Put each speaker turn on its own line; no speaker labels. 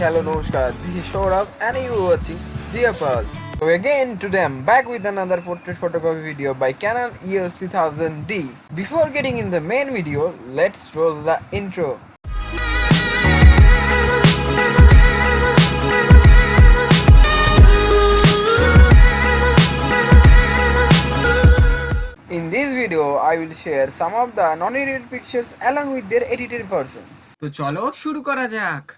hello, namaskar. This is Saurabh and you are watching the Apperture. So again, today I'm back with another portrait photography video by Canon EOS 3000D. Before getting in the main video, let's roll the intro. In this video, I will share some of the non-edited pictures along with their edited versions. तो चलो शुरू करा जाक।